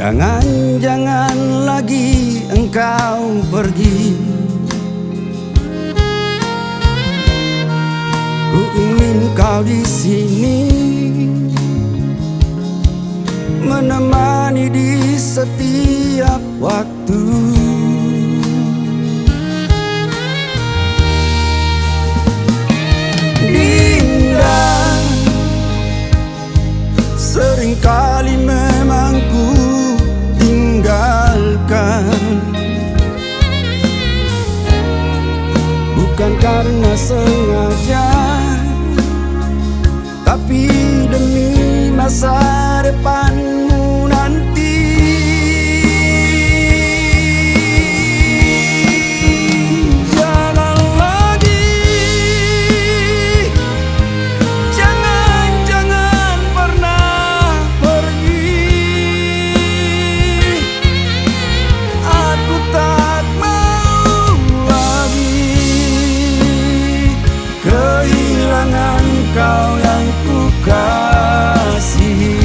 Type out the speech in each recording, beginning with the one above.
Jangan lagi engkau pergi. Ku ingin kau di sini, menemani di setiap waktu. Dinda, seringkali memang ku tinggalkan, bukan karena sengaja, tapi demi masa depanmu nanti. Jangan lagi, jangan pernah pergi. Aku tak mau lagi kehilangan kau yang ku kasihi.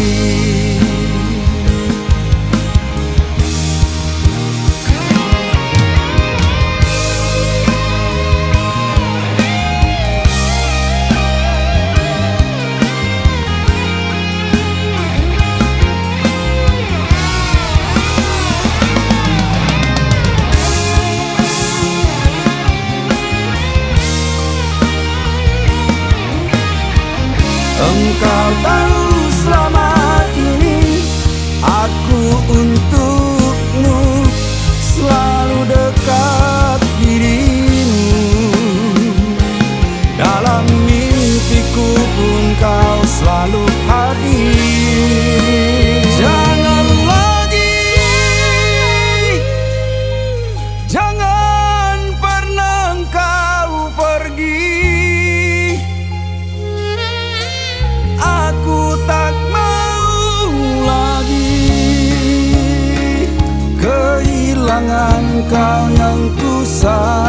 Engkau tahu selama ini aku untukmu selalu dekat dirimu. Dalam mimpiku pun kau selalu hadir. Jangan lagi, jangan pernah engkau pergi. Aku tak mau lagi kehilangan kau yang ku sayang.